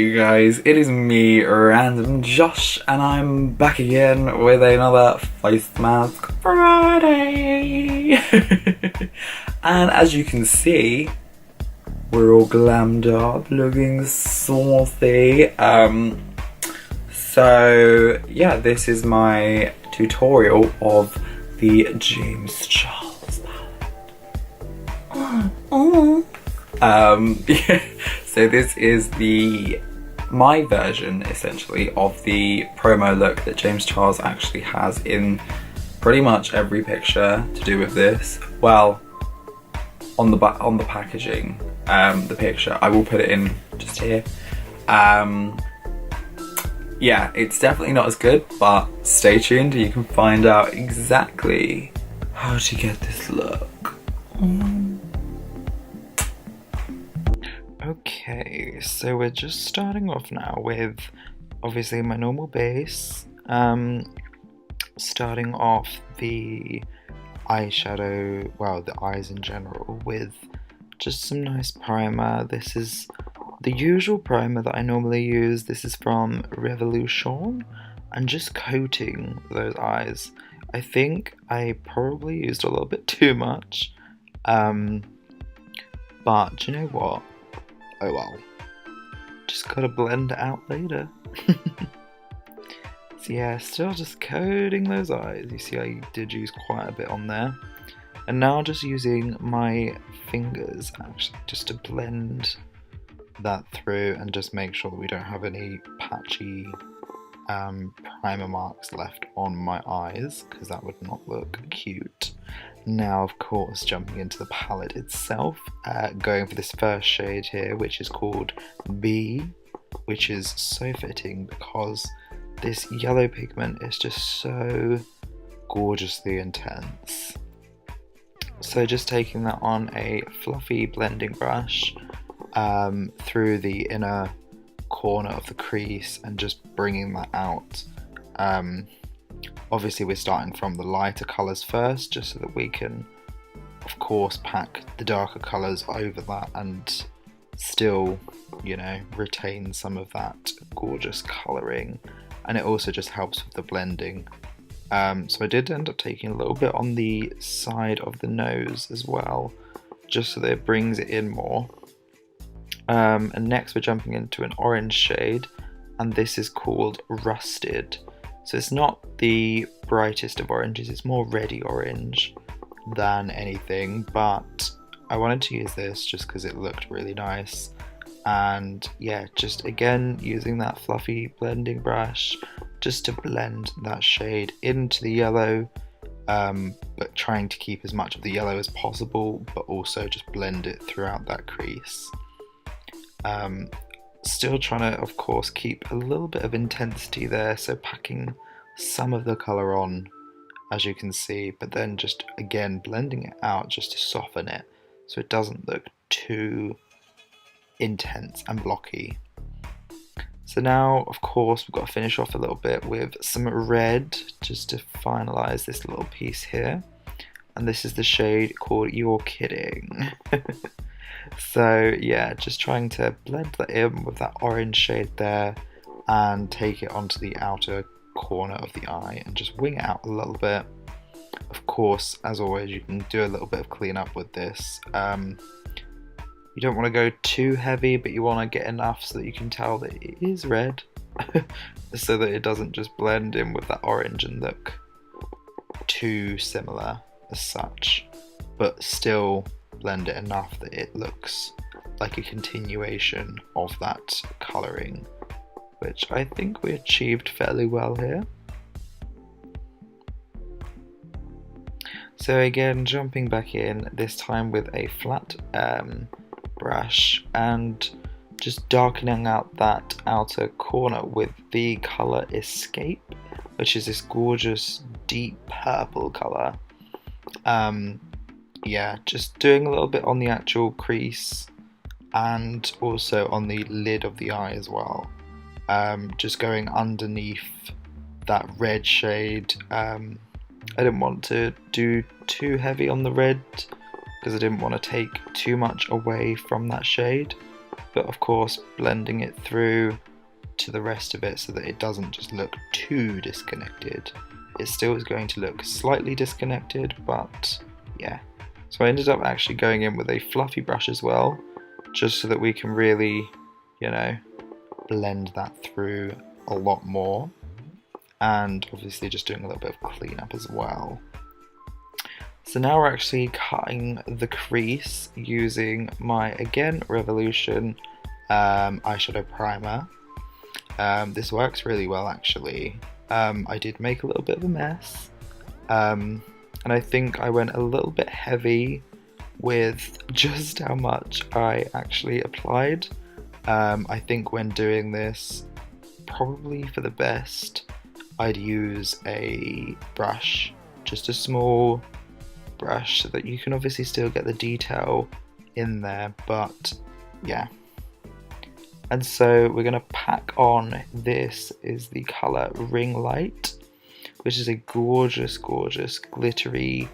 you guys, it is me, RandomJosh, and I'm back again with another Face Mask Friday. And as you can see, we're all glammed up, looking saucy. So yeah, this is my tutorial of the James Charles palette. Yeah, so this is my version essentially of the promo look that James Charles actually has in pretty much every picture to do with this. Well, on the packaging, the picture, I will put it in just here. Yeah, it's definitely not as good, but stay tuned, you can find out exactly how to get this look. Okay, so we're just starting off now with obviously my normal base, starting off the eyeshadow, well, the eyes in general, with just some nice primer. This is the usual primer that I normally use. This is from Revolution, and just coating those eyes. I think I probably used a little bit too much, but do you know what? Oh well, just gotta blend it out later. So yeah, still just coating those eyes. You see I did use quite a bit on there. And now just using my fingers actually just to blend that through and just make sure that we don't have any patchy primer marks left on my eyes, because that would not look cute. Now, of course, jumping into the palette itself, going for this first shade here, which is called B, which is so fitting because this yellow pigment is just so gorgeously intense. So just taking that on a fluffy blending brush through the inner corner of the crease and just bringing that out. Obviously we're starting from the lighter colours first, just so that we can of course pack the darker colours over that and still, you know, retain some of that gorgeous colouring, and it also just helps with the blending. So I did end up taking a little bit on the side of the nose as well, just so that it brings it in more. And next we're jumping into an orange shade, and this is called Rusted. So it's not the brightest of oranges, it's more reddy orange than anything, but I wanted to use this just because it looked really nice. And yeah, just again using that fluffy blending brush just to blend that shade into the yellow, but trying to keep as much of the yellow as possible, but also just blend it throughout that crease. Still trying to, of course, keep a little bit of intensity there, so packing some of the colour on, as you can see, but then just again blending it out just to soften it so it doesn't look too intense and blocky. So now, of course, we've got to finish off a little bit with some red just to finalise this little piece here, and this is the shade called You're Kidding. So yeah, just trying to blend that in with that orange shade there and take it onto the outer corner of the eye and just wing it out a little bit. Of course, as always, you can do a little bit of cleanup with this. You don't want to go too heavy, but you want to get enough so that you can tell that it is red, so that it doesn't just blend in with that orange and look too similar as such, but still blend it enough that it looks like a continuation of that colouring, which I think we achieved fairly well here. So again, jumping back in, this time with a flat brush and just darkening out that outer corner with the colour Escape, which is this gorgeous deep purple colour. Yeah, just doing a little bit on the actual crease and also on the lid of the eye as well. Just going underneath that red shade. I didn't want to do too heavy on the red because I didn't want to take too much away from that shade, but of course blending it through to the rest of it so that it doesn't just look too disconnected. It still is going to look slightly disconnected, but yeah. So I ended up actually going in with a fluffy brush as well, just so that we can really, you know, blend that through a lot more. And obviously just doing a little bit of cleanup as well. So now we're actually cutting the crease using my, again, Revolution eyeshadow primer. This works really well actually. I did make a little bit of a mess, and I think I went a little bit heavy with just how much I actually applied. I think when doing this, probably for the best, I'd use a brush, just a small brush, so that you can obviously still get the detail in there, but yeah. And so we're going to pack on, this is the colour Ring Light, which is a gorgeous, gorgeous, glittery,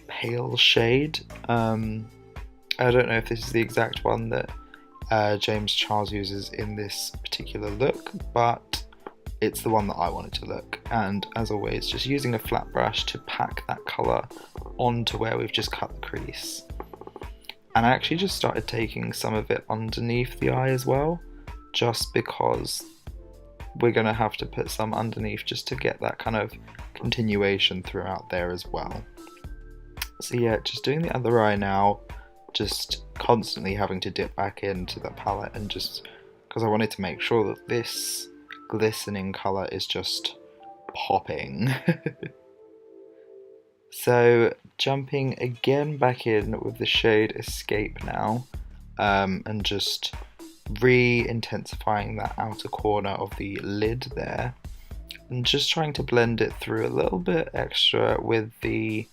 pale shade. I don't know if this is the exact one that James Charles uses in this particular look, but it's the one that I wanted to look. And as always, just using a flat brush to pack that colour onto where we've just cut the crease. And I actually just started taking some of it underneath the eye as well, just because we're going to have to put some underneath just to get that kind of continuation throughout there as well. So yeah, just doing the other eye now, just constantly having to dip back into the palette, and just because I wanted to make sure that this glistening colour is just popping. So jumping again back in with the shade Escape now, and just re-intensifying that outer corner of the lid there, and just trying to blend it through a little bit extra with the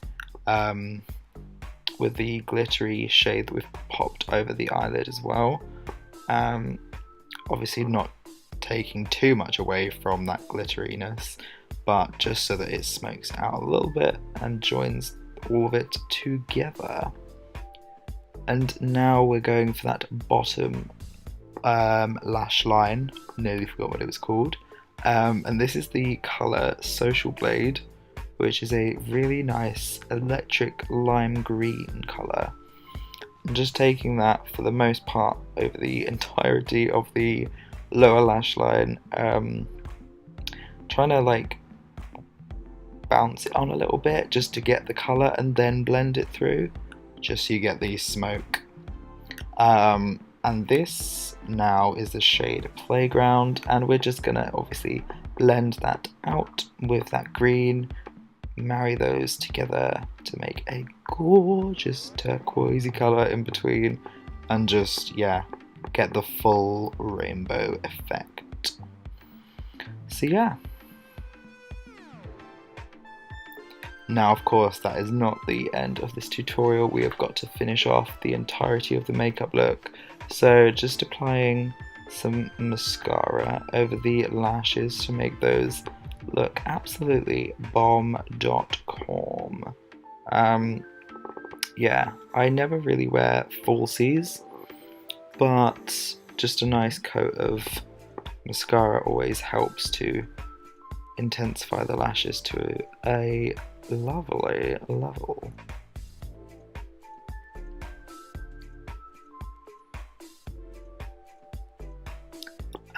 glittery shade that we've popped over the eyelid as well. Obviously not taking too much away from that glitteriness, but just so that it smokes out a little bit and joins all of it together. And now we're going for that bottom lash line, nearly forgot what it was called, and this is the colour Social Blade, which is a really nice electric lime green colour. I'm just taking that for the most part over the entirety of the lower lash line, trying to like bounce it on a little bit just to get the colour and then blend it through, just so you get the smoke. And this now is the shade Playground, and we're just gonna obviously blend that out with that green, marry those together to make a gorgeous turquoisey colour in between, and just, yeah, get the full rainbow effect. So yeah. Now of course that is not the end of this tutorial, we have got to finish off the entirety of the makeup look. So just applying some mascara over the lashes to make those look absolutely bomb.com. Yeah, I never really wear falsies, but just a nice coat of mascara always helps to intensify the lashes to a lovely level.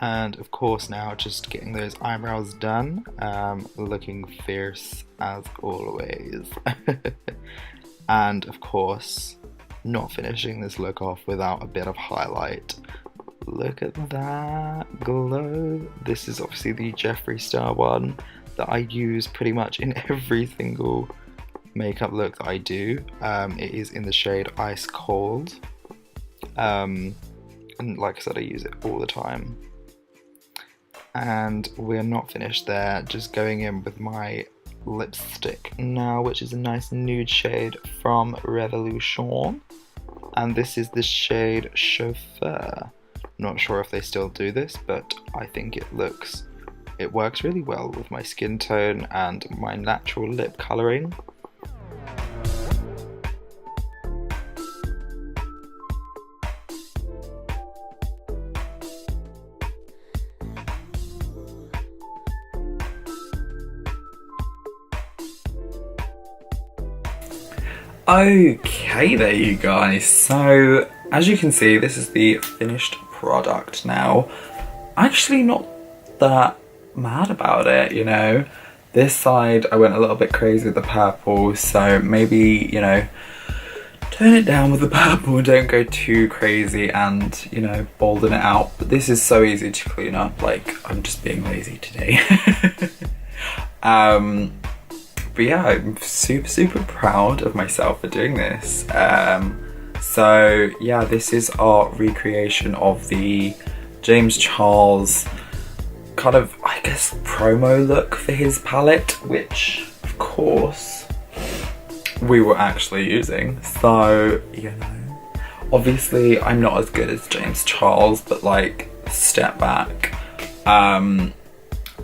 And of course now just getting those eyebrows done, looking fierce as always. And of course not finishing this look off without a bit of highlight. Look at that glow. This is obviously the Jeffree Star one that I use pretty much in every single makeup look that I do. It is in the shade Ice Cold, and like I said, I use it all the time. And we're not finished there, just going in with my lipstick now, which is a nice nude shade from Revolution, and this is the shade Chauffeur. Not sure if they still do this, but I think it works really well with my skin tone and my natural lip colouring. Okay, there you guys. So, as you can see, this is the finished product now. Actually not that mad about it, you know. This side, I went a little bit crazy with the purple, so maybe, you know, tone it down with the purple, don't go too crazy and, you know, bolden it out. But this is so easy to clean up, like, I'm just being lazy today. But yeah, I'm super proud of myself for doing this. So yeah, this is our recreation of the James Charles kind of, I guess, promo look for his palette, which of course we were actually using. So, you know, obviously I'm not as good as James Charles, but like, step back.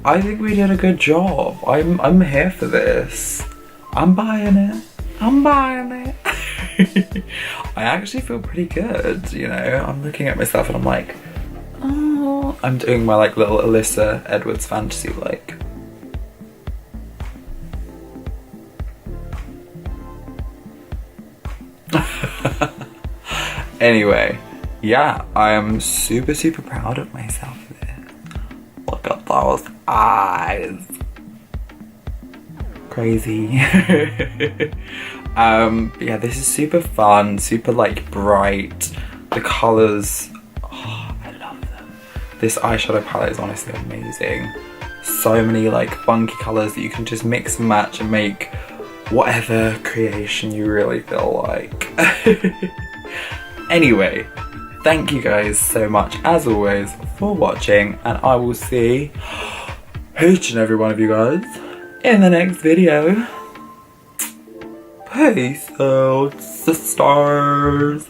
I think we did a good job. I'm here for this. I'm buying it. I'm buying it. I actually feel pretty good, you know. I'm looking at myself and I'm like, oh, I'm doing my like little Alyssa Edwards fantasy like. Anyway, yeah, I am super proud of myself there. Look at those eyes. Crazy. Yeah, this is super fun, super like bright. The colours, oh, I love them. This eyeshadow palette is honestly amazing. So many like funky colours that you can just mix and match and make whatever creation you really feel like. Anyway, thank you guys so much as always for watching, and I will see each and every one of you guys in the next video. Peace out, sisters.